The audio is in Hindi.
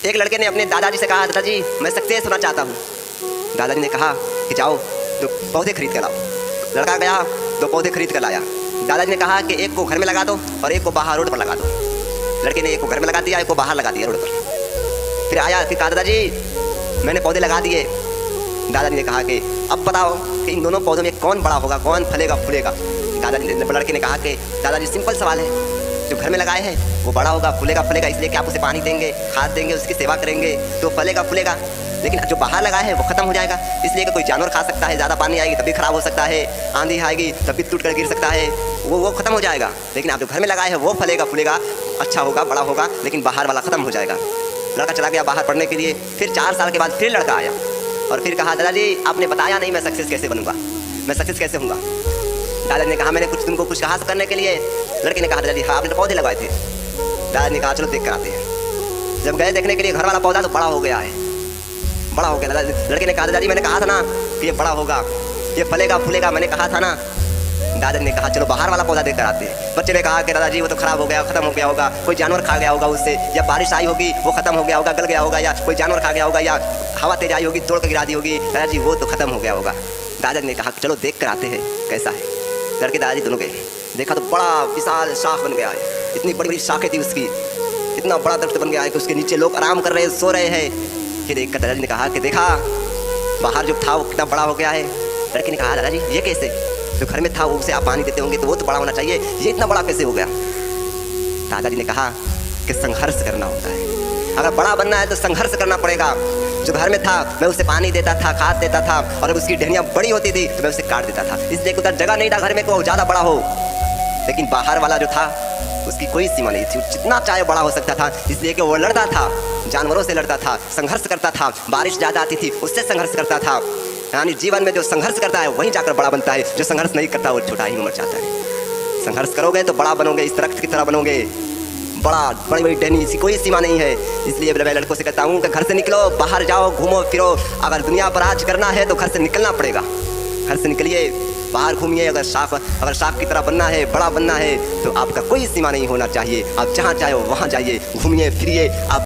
एक लड़के ने अपने दादाजी से कहा, दादाजी मैं सक्सेस होना चाहता हूँ। दादाजी ने कहा कि जाओ तो पौधे खरीद कर लाओ। लड़का गया, 2 पौधे खरीद कर लाया। दादाजी ने कहा कि एक को घर में लगा दो और एक को बाहर रोड पर लगा दो। लड़के ने एक को घर में लगा दिया, एक को बाहर लगा दिया रोड पर। फिर आया, फिर कहा दादाजी मैंने पौधे लगा दिए। दादाजी ने कहा कि अब बताओ कि इन दोनों पौधों में कौन बड़ा होगा, कौन फलेगा फूलेगा। लड़के ने कहा कि दादाजी सिंपल सवाल है, जो घर में लगाए हैं वो बड़ा होगा फूलेगा फलेगा, इसलिए कि आप उसे पानी देंगे, खाद देंगे, उसकी सेवा करेंगे तो फलेगा फूलेगा। लेकिन जो बाहर लगाए हैं वो खत्म हो जाएगा, इसलिए कि कोई जानवर खा सकता है, ज़्यादा पानी आएगी तब भी खराब हो सकता है, आंधी आएगी तब भी टूट कर गिर सकता है, वो खत्म हो जाएगा। लेकिन आप जो घर में लगाए हैं वो फलेगा फूलेगा, अच्छा होगा, बड़ा होगा, लेकिन बाहर वाला खत्म हो जाएगा। लड़का चला गया बाहर पढ़ने के लिए। फिर 4 साल के बाद फिर लड़का आया और फिर कहा, दादाजी आपने बताया नहीं मैं सक्सेस कैसे बनूंगा, मैं सक्सेस कैसे होऊंगा। दादाजी ने कहा मैंने तुमको कुछ कहा करने के लिए। लड़के ने कहा दादाजी हाँ आपने तो पौधे लगाए थे। दादाजी ने कहा चलो देख कर आते हैं। जब गए देखने के लिए घर वाला पौधा तो बड़ा हो गया है, बड़ा हो गया। लड़के ने कहा दादाजी मैंने कहा था ना कि ये बड़ा होगा, ये फलेगा फूलेगा, मैंने कहा था ना। दादाजी ने कहा चलो बाहर वाला पौधा देख कर आते हैं। बच्चे ने कहा कि दादाजी वो तो खराब हो गया, खत्म हो गया होगा, कोई जानवर खा गया होगा उससे, या बारिश आई होगी वो खत्म हो गया होगा, गल गया होगा, या कोई जानवर खा गया होगा, या हवा तेज आई होगी तोड़ कर गिरा दी होगी, दादाजी वो तो खत्म हो गया होगा। दादाजी ने कहा चलो देख कर आते हैं कैसा है। लड़के दादाजी दोनों गए, देखा तो बड़ा विशाल शाख बन गया है, इतनी बड़ी बड़ी शाखें थी उसकी, इतना बड़ा दरख्त बन गया है कि उसके नीचे लोग आराम कर रहे हैं, सो रहे हैं। फिर एक दादाजी ने कहा कि देखा बाहर जो था वो कितना बड़ा हो गया है। लड़के ने कहा दादाजी ये कैसे, जो घर में था वो उसे आप पानी देते होंगे तो वो तो बड़ा होना चाहिए, ये इतना बड़ा कैसे हो गया। दादाजी ने कहा कि संघर्ष करना होता है, अगर बड़ा बनना है तो संघर्ष करना पड़ेगा। जो घर में था मैं उसे पानी देता था, खाद देता था, और जब उसकी टहनियाँ बड़ी होती थी तो मैं उसे काट देता था, इसलिए उधर जगह नहीं था घर में को ज़्यादा बड़ा हो। लेकिन बाहर वाला जो था उसकी कोई सीमा नहीं थी, जितना चाहे बड़ा हो सकता था, इसलिए कि वो लड़ता था, जानवरों से लड़ता था, संघर्ष करता था, बारिश ज़्यादा आती थी उससे संघर्ष करता था। यानी जीवन में जो संघर्ष करता है वहीं जाकर बड़ा बनता है, जो संघर्ष नहीं करता वो छोटा ही मर जाता है। संघर्ष करोगे तो बड़ा बनोगे, इस दरख्त की तरह बनोगे, बड़ा बड़ी बड़ी टहनी, इसी कोई सीमा नहीं है। इसलिए मैं लड़कों से कहता हूँ कि घर से निकलो, बाहर जाओ, घूमो फिरो। अगर दुनिया पर राज करना है तो घर से निकलना पड़ेगा, घर से निकलिए, बाहर घूमिए। अगर शाख की तरह बनना है, बड़ा बनना है तो आपका कोई सीमा नहीं होना चाहिए, आप जहाँ चाहे वहाँ जाइए, घूमिए फिरिए। आप